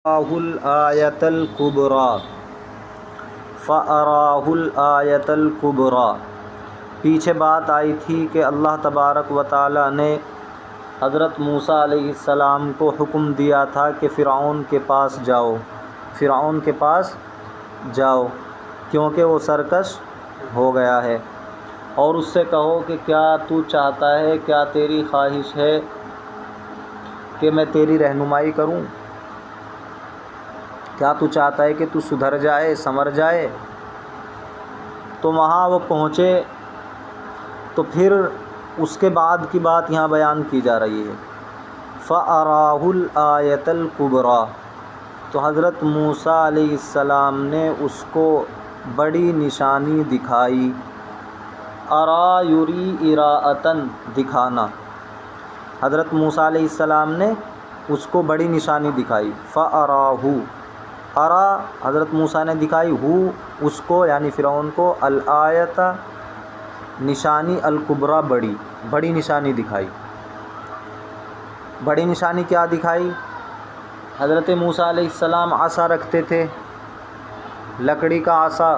الآیۃ الکبریٰ فَأَرَاهُ الْآیَةَ الْكُبْرَىٰ۔ پیچھے بات آئی تھی کہ اللہ تبارک و تعالیٰ نے حضرت موسیٰ علیہ السلام کو حکم دیا تھا کہ فرعون کے پاس جاؤ، فرعون کے پاس جاؤ کیونکہ وہ سرکش ہو گیا ہے، اور اس سے کہو کہ کیا تو چاہتا ہے، کیا تیری خواہش ہے کہ میں تیری رہنمائی کروں، کیا تو چاہتا ہے کہ تو سدھر جائے، سنور جائے۔ تو وہاں وہ پہنچے، تو پھر اس کے بعد کی بات یہاں بیان کی جا رہی ہے۔ فَأَرَاهُ الْآیَةَ الْكُبْرَىٰ، تو حضرت موسیٰ علیہ السلام نے اس کو بڑی نشانی دکھائی۔ ارا یری اراءۃً، دکھانا، حضرت موسیٰ علیہ السلام نے اس کو بڑی نشانی دکھائی۔ فَأَرَاهُ، ارا حضرت موسیٰ نے دکھائی، ہو اس کو یعنی فرعون کو، الآیۃ نشانی، الکبریٰ بڑی نشانی دکھائی۔ بڑی نشانی کیا دکھائی؟ حضرت موسیٰ علیہ السلام عصا رکھتے تھے، لکڑی کا عصا،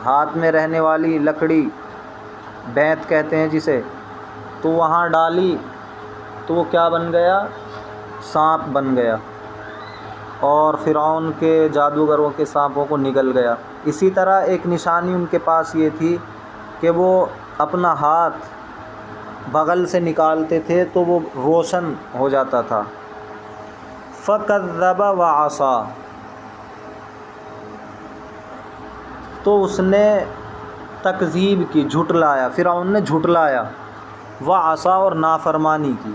ہاتھ میں رہنے والی لکڑی، بیت کہتے ہیں جسے، تو وہاں ڈالی تو وہ کیا بن گیا؟ سانپ بن گیا، اور فرعون کے جادوگروں کے سانپوں کو نگل گیا۔ اسی طرح ایک نشانی ان کے پاس یہ تھی کہ وہ اپنا ہاتھ بغل سے نکالتے تھے تو وہ روشن ہو جاتا تھا۔ فَكَذَّبَ وَعَصَىٰ، تو اس نے تکذیب کی، جھٹلایا، فرعون نے جھٹلایا، وَعَصَىٰ، اور نافرمانی کی۔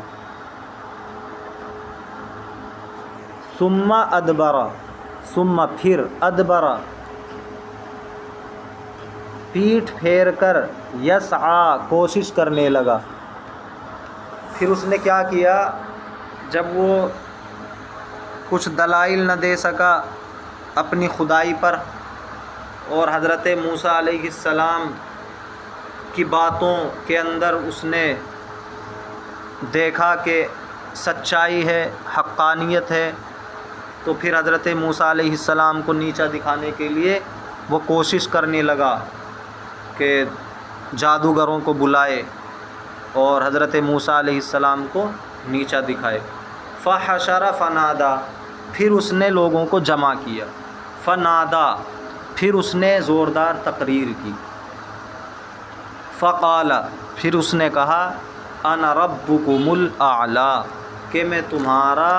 ثُمَّ أَدْبَرَ، ثُمَّ پھر، أَدْبَرَ پیٹھ پھیر کر، یسعیٰ کوشش کرنے لگا۔ پھر اس نے کیا کیا؟ جب وہ کچھ دلائل نہ دے سکا اپنی خدائی پر، اور حضرت موسیٰ علیہ السلام کی باتوں کے اندر اس نے دیکھا کہ سچائی ہے، حقانیت ہے، تو پھر حضرت موسیٰ علیہ السلام کو نیچا دکھانے کے لیے وہ کوشش کرنے لگا کہ جادوگروں کو بلائے اور حضرت موسیٰ علیہ السلام کو نیچا دکھائے۔ فحشر فنادا، پھر اس نے لوگوں کو جمع کیا۔ فنادا، پھر اس نے زوردار تقریر کی۔ فقال، پھر اس نے کہا، انا ربکم الاعلیٰ، کہ میں تمہارا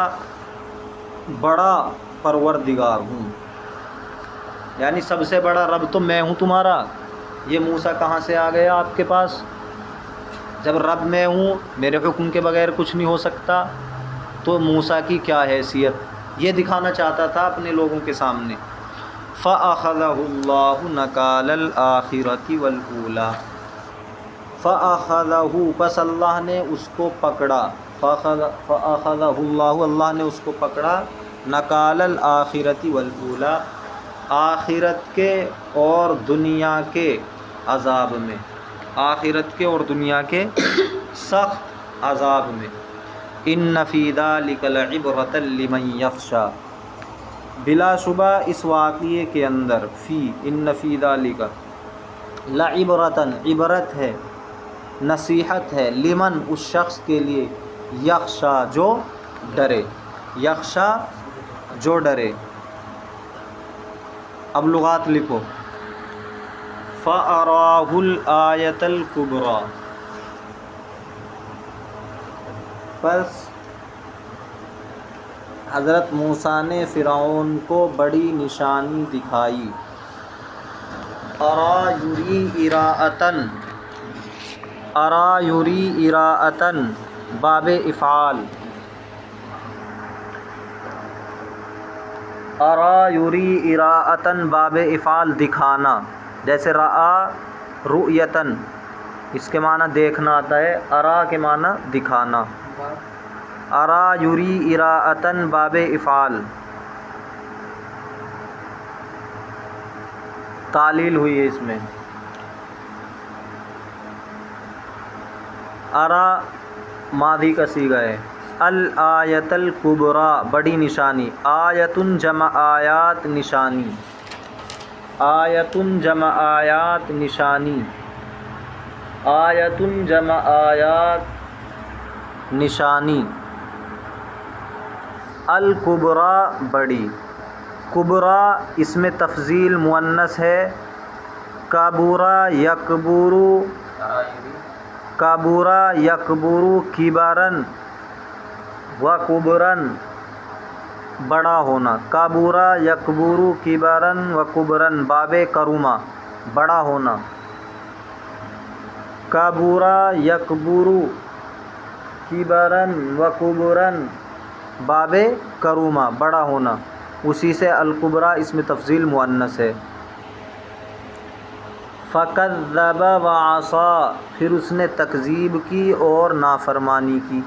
بڑا پروردگار ہوں، یعنی سب سے بڑا رب تو میں ہوں تمہارا۔ یہ موسیٰ کہاں سے آ گیا آپ کے پاس؟ جب رب میں ہوں، میرے حکم کے بغیر کچھ نہیں ہو سکتا، تو موسیٰ کی کیا حیثیت؟ یہ دکھانا چاہتا تھا اپنے لوگوں کے سامنے۔ فَأَخَذَهُ اللَّهُ نَكَالَ الْآخِرَةِ وَالْأُولَىٰ، فَأَخَذَهُ، پس اللہ نے اس کو پکڑا، فَأَخَذَهُ اللَّهُ، اللہ نے اس کو پکڑا، نَكَالَ الْآخِرَةِ وَالْأُولَىٰ، آخرت کے اور دنیا کے عذاب میں، آخرت کے اور دنیا کے سخت عذاب میں۔ إِنَّ فِي ذَلِكَ لَعِبْرَةً لِمَن يَخْشَىٰ، بلا شبہ اس واقعے کے اندر، إِنَّ فِي ذَلِكَ لَعِبْرَةً، عبرت ہے، نصیحت ہے، لمن، اس شخص کے لیے، یخشا، جو ڈرے، یخشا جو ڈرے۔ اب لغات لکھو۔ فَأَرَاهُ الْآیَةَ الْكُبْرَىٰ، پس حضرت موسیٰ نے فرعون کو بڑی نشانی دکھائی۔ ارا یری اراءۃً، ارا یری اراءۃً، باب افعال، ارا یری اراءۃً، باب افعال، دکھانا، جیسے رآ رؤیتاً، اس کے معنی دیکھنا آتا ہے، ارا کے معنی دکھانا۔ ارا یری اراءۃً، باب افعال، تعلیل ہوئی ہے اس میں۔ ارا ماضی کا صیغہ ہے، الآیت الکبریٰ بڑی نشانی، آیتن جمع آیات نشانی، آیتن جمع آیات نشانی، آیتن جمع آیات نشانی، الکبریٰ بڑی، کبریٰ اس میں تفضیل مؤنث ہے، کبورا یکبرو، کبورا یکبرو کبرن و کبرن بڑا ہونا، کبورا یکبرو کبرن و کبرن باب کروما بڑا ہونا، کبورا یکبرو کبرن و کبرن باب کروما بڑا ہونا، اسی سے الکبریٰ اس میں تفضیل مؤنث ہے۔ فکذب وعصا پھر اس نے تکذیب کی اور نافرمانی کی،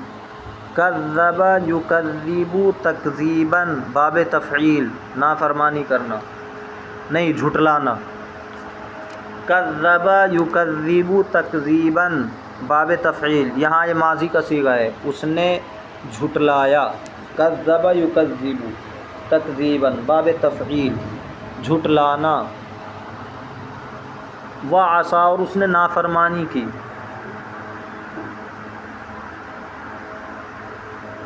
کذب یکذب تکذیباً باب تفعیل نافرمانی کرنا نہیں جھٹلانا، کذب یکذب تکذیباً باب تفعیل، یہاں یہ ماضی کا صیغہ ہے، اس نے جھٹلایا، کذب یکذب تکذیباً باب تفعیل جھٹلانا، وعصا اور اس نے نافرمانی کی،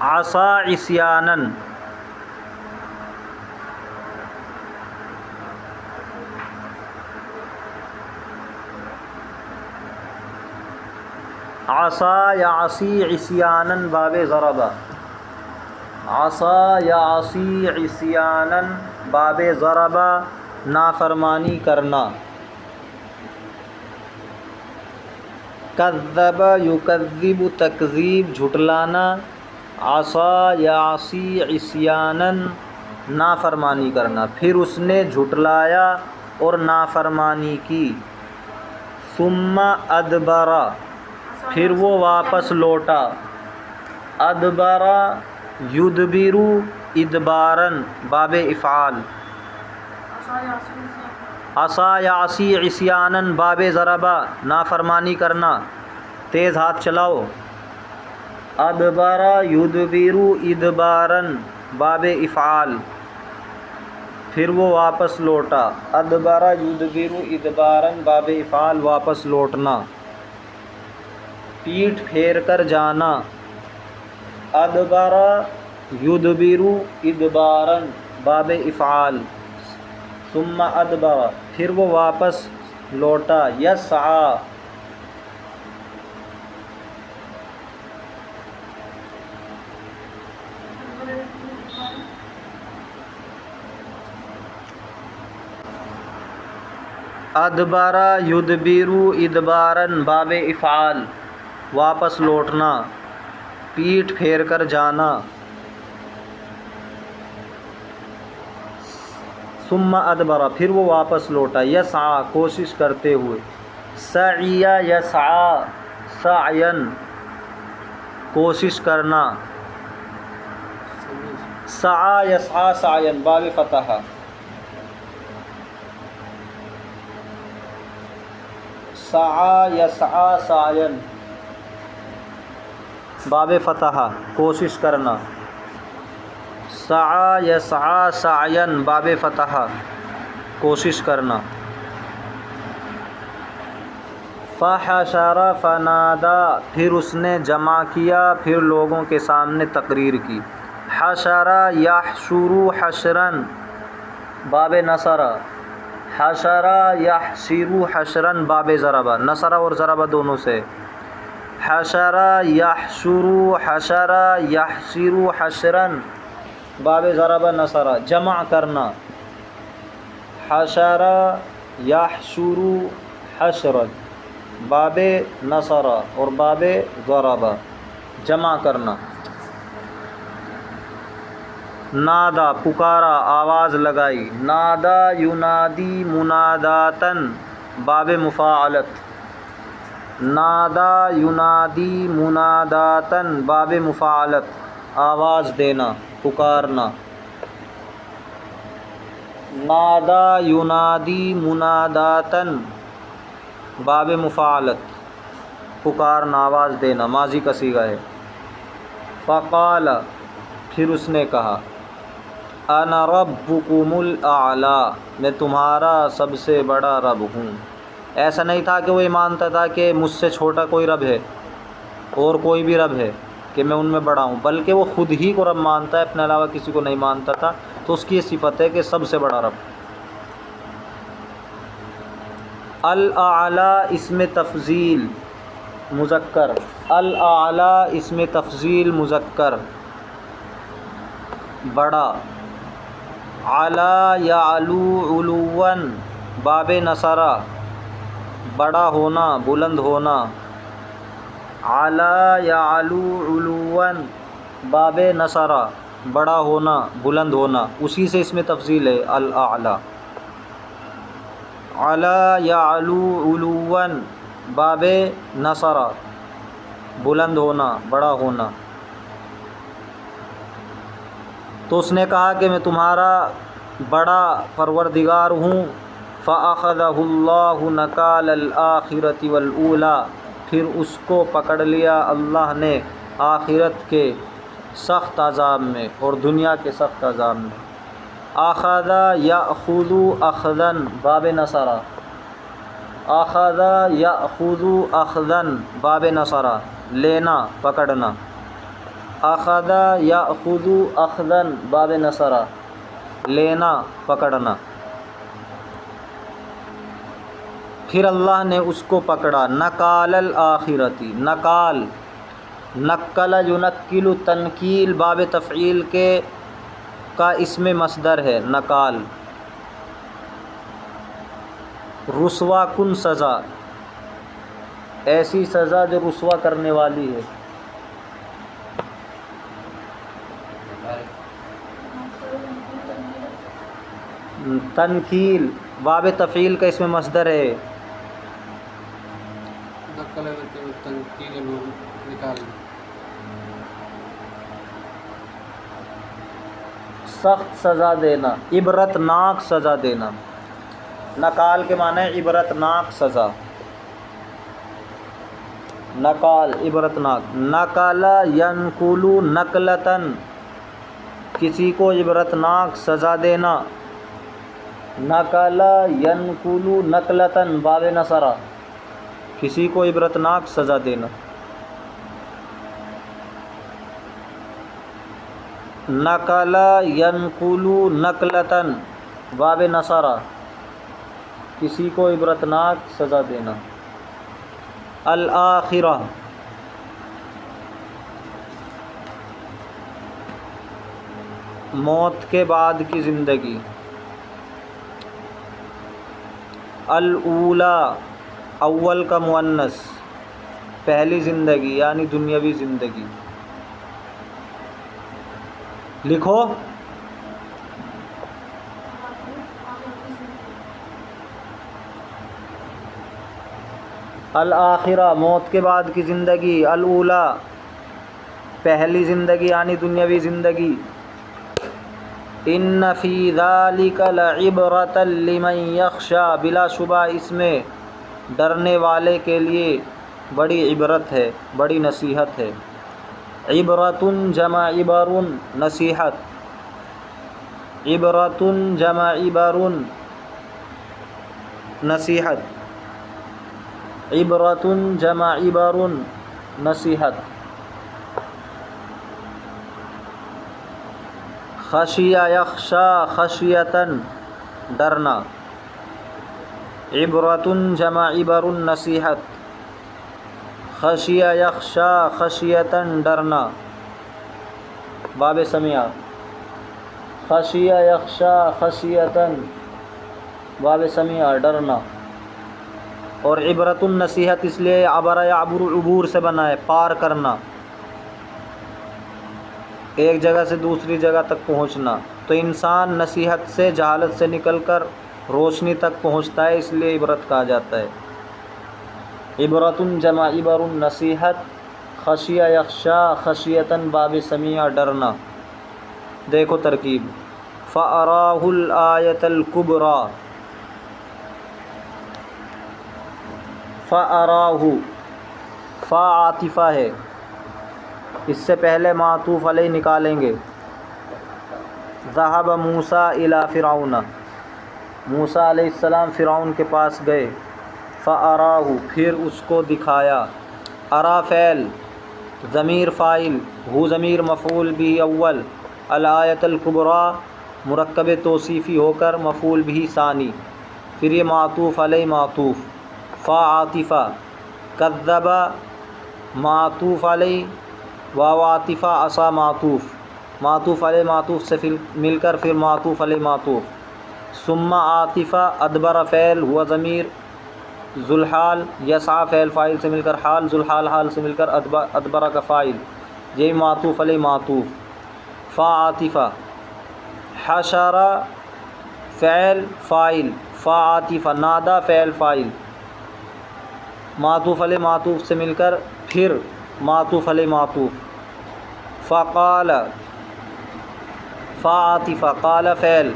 عصا عصیاناً، عصا یعصی عصیاناً باب ضربہ، عصا یعصی عصیاناً باب ضربہ نافرمانی کرنا، کذب یکذب تکذیب جھٹلانا، عصا یعصی عصیاناً نافرمانی کرنا، پھر اس نے جھٹلایا اور نافرمانی کی، ثم ادبر پھر وہ واپس لوٹا، ادبر یدبر ادباراً باب افعال، عصا یعصی عصیاناً باب ضربہ نافرمانی کرنا، تیز ہاتھ چلاؤ، ادبر یدبر ادباراً باب افعال پھر وہ واپس لوٹا، ادبر یدبر ادباراً باب افعال واپس لوٹنا، پیٹھ پھیر کر جانا، ادبر یدبر ادباراً باب افعال، ثم ادبر پھر وہ واپس لوٹا، یسعی ادبر یدبر ادباراً باب افعال واپس لوٹنا، پیٹھ پھیر کر جانا، ثم ادبر پھر وہ واپس لوٹا، یسعی کوشش کرتے ہوئے، سعی یسعی سعیاً کوشش کرنا، سعی یسعی سعیاً باب فتح، سعی یسعی سعیاً باب فتح کوشش کرنا، سعی یسعی سعیاً باب فتح کوشش کرنا، فحشر فنادا پھر اس نے جمع کیا پھر لوگوں کے سامنے تقریر کی، حشر یحشر حشراً باب نصر، حشر یحشر حشراً باب ضربہ، نصر اور ضربہ دونوں سے، حشر یحشر حشر یحشر حشراً باب ضربہ نصر جمع کرنا، حشر یحشر حشراً باب نصر اور باب ضربہ جمع کرنا، نادا پکارا آواز لگائی، نادا ینادی مناداتن باب مفاعلت، نادا ینادی مناداتن باب مفاعلت آواز دینا پکارنا، نادا ینادی مناداتن باب مفاعلت پکارنا آواز دینا ماضی کا صیغہ ہے، فقال، پھر اس نے کہا، انا ربکم الاعلی، میں تمہارا سب سے بڑا رب ہوں۔ ایسا نہیں تھا کہ وہ یہ مانتا تھا کہ مجھ سے چھوٹا کوئی رب ہے اور کوئی بھی رب ہے کہ میں ان میں بڑا ہوں، بلکہ وہ خود ہی کو رب مانتا ہے، اپنے علاوہ کسی کو نہیں مانتا تھا۔ تو اس کی یہ صفت ہے کہ سب سے بڑا رب۔ الاعلی اسم تفضیل مذکر، الاعلی اسم تفضیل مذکر، بڑا۔ علی یعلو علوا باب نصرہ، بڑا ہونا، بلند ہونا۔ علی یعلو علوا باب نصرہ، بڑا ہونا، بلند ہونا، اسی سے اس میں تفضیل ہے الاعلی۔ علی یعلو علوا باب نصرہ، بلند ہونا، بڑا ہونا۔ تو اس نے کہا کہ میں تمہارا بڑا پروردگار ہوں۔ فَأَخَذَهُ اللَّهُ نَكَالَ الْآخِرَةِ وَالْأُولَى، پھر اس کو پکڑ لیا اللہ نے آخرت کے سخت عذاب میں اور دنیا کے سخت عذاب میں۔ اخذ یأخذ اخذا باب نصرہ، اخذ یأخذ اخذا باب نصرہ، لینا، پکڑنا۔ اخذ یأخذ اخذا باب نصرہ، لینا، پکڑنا۔ پھر اللہ نے اس کو پکڑا۔ نکال الآخرتی، نکال، نکل ینکل تنکیل باب تفعیل کے کا اسم مصدر ہے نکال، رسوا کن سزا، ایسی سزا جو رسوا کرنے والی ہے۔ تنکیل باب تفعیل کا اسم مصدر ہے۔ سخت سزا دینا، عبرتناک سزا دینا۔ نکال کے معنی ہے عبرتناک سزا، نکال عبرتناک۔ نکل ینکل نکلتن، کسی کو عبرتناک سزا دینا۔ نکل ینکل نکلتن باب نصرہ، کسی کو عبرتناک سزا دینا۔ نکل ینکل نکلتن باب نصرہ، کسی کو عبرتناک سزا دینا۔ الآخرہ، موت کے بعد کی زندگی۔ الاولی، اول کا مؤنث، پہلی زندگی یعنی دنیاوی زندگی۔ لکھو، الآخرہ موت کے بعد کی زندگی، الاولی پہلی زندگی یعنی دنیاوی زندگی۔ ان فی ذلک لعبرۃ لمن یخشی، بلا شبہ اس میں ڈرنے والے کے لیے بڑی عبرت ہے، بڑی نصیحت ہے۔ عبرۃ جمع عبر، نصیحت۔ عبرۃ جمع عبر، نصیحت۔ عبرۃ جمع عبر، نصیحت۔ خشی یخشی خشیۃ، ڈرنا۔ عبرۃ جمع عبر، نصیحت۔ خشی یخشی خشیۃ، ڈرنا، باب سمیع۔ خشی یخشی خشیۃ، باب سمیع، ڈرنا۔ اور عبرۃ نصیحت اس لیے عبر یعبر عبور سے بنا ہے، پار کرنا، ایک جگہ سے دوسری جگہ تک پہنچنا۔ تو انسان نصیحت سے، جہالت سے نکل کر روشنی تک پہنچتا ہے، اس لیے عبرت کہا جاتا ہے۔ عبرۃ جمع عبر، نصیحت۔ خشی یخشی خشیۃ، باب سمیع، ڈرنا۔ دیکھو ترکیب، فَأَرَاهُ الْآيَةَ الْكُبْرَى، فَأَرَاهُ، فا عاطفہ ہے، اس سے پہلے معطوف علیہ نکالیں گے. ذهب موسیٰ الی فرعون، موسیٰ علیہ السلام فرعون کے پاس گئے. فَأَرَاهُ، پھر اس کو دکھایا. ارا فعل، ضمیر فاعل، ہو ضمیر مفعول بھی اول، الآیۃ الکبریٰ مرکب توصیفی ہو کر مفعول بھی ثانی. پھر یہ معطوف علیہ معطوف. فا عاطفہ، کذب معطوف علیہ، واو عاطفہ عصا معطوف، معطوف علیہ معطوف سے مل کر پھر معطوف علیہ معطوف. ثم عاطفہ، ادبر فعل ہوا ضمیر، ذوالحال یسعی فعل فاعل سے مل کر حال، ذوالحال حال سے مل کر ادبر کا فاعل، یہ معطوف علیہ معطوف. فا عاطفہ، حشر فعل فاعل، فا عاطفہ نادا فعل فاعل، معطوف علیہ معطوف سے مل کر پھر معطوف علیہ معطوف. فقال، فا عاطفہ، قال فعل،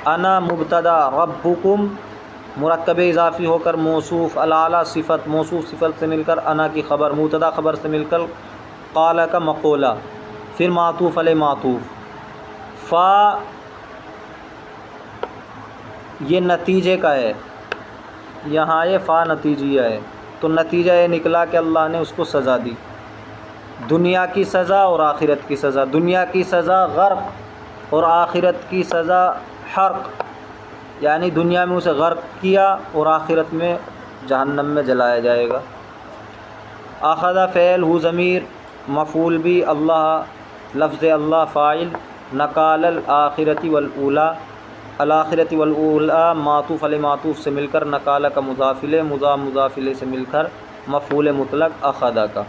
انا مبتدا، ربکم مرکب اضافی ہو کر موصوف، الاعلیٰ صفت، موصوف صفت سے مل کر انا کی خبر، مبتدا خبر سے مل کر قال کا مقولہ، پھر معطوف علیہ معطوف. فا یہ نتیجے کا ہے، یہاں یہ فا نتیجیہ ہے، تو نتیجہ یہ نکلا کہ اللہ نے اس کو سزا دی، دنیا کی سزا اور آخرت کی سزا. دنیا کی سزا غرق اور آخرت کی سزا حرق، یعنی دنیا میں اسے غرق کیا اور آخرت میں جہنم میں جلایا جائے گا. اخذ فعل ہو ضمیر مفعول بھی، اللہ لفظ اللہ فاعل، نکال الآخرۃ والاولی، الآخرۃ والاولی معطوف علیہ معطوف سے مل کر نکال کا مضاف الیہ، مضاف الیہ سے مل کر مفعول مطلق اخذ کا.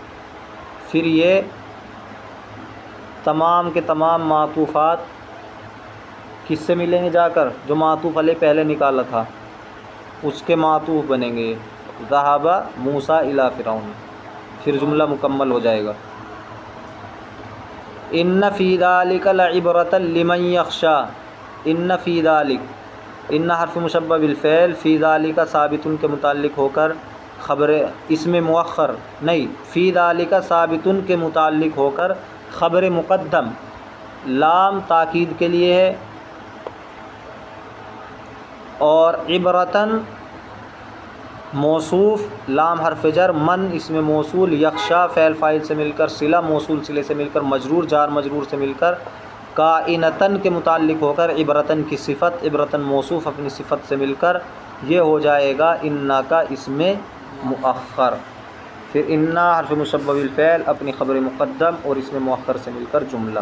پھر یہ تمام کے تمام معطوفات کس سے ملیں گے جا کر؟ جو معطوف علیہ پہلے نکالا تھا اس کے معطوف بنیں گے. ذهب موسیٰ الی فرعون، پھر جملہ مکمل ہو جائے گا. ان فی ذلک لعبرۃ لمن یخشی، ان فی ذلک، ان حرف مشبہ بالفعل، فی ذلک ثابت کے متعلق ہو کر خبر اسم مؤخر نہیں، فی ذلک ثابت کے متعلق ہو کر خبر مقدم، لام تاکید کے لیے ہے، اور عبرتاً موصوف، لام حرف جر، من اسم موصول، یخشا فعل فاعل سے مل کر صلہ، موصول صلے سے مل کر مجرور، جار مجرور سے مل کر کائنتاً کے متعلق ہو کر عبرتاً کی صفت، عبرتاً موصوف اپنی صفت سے مل کر یہ ہو جائے گا انا کا اسم مؤخر. پھر انا حرف مشبہ بالفعل اپنی خبر مقدم اور اسم مؤخر سے مل کر جملہ.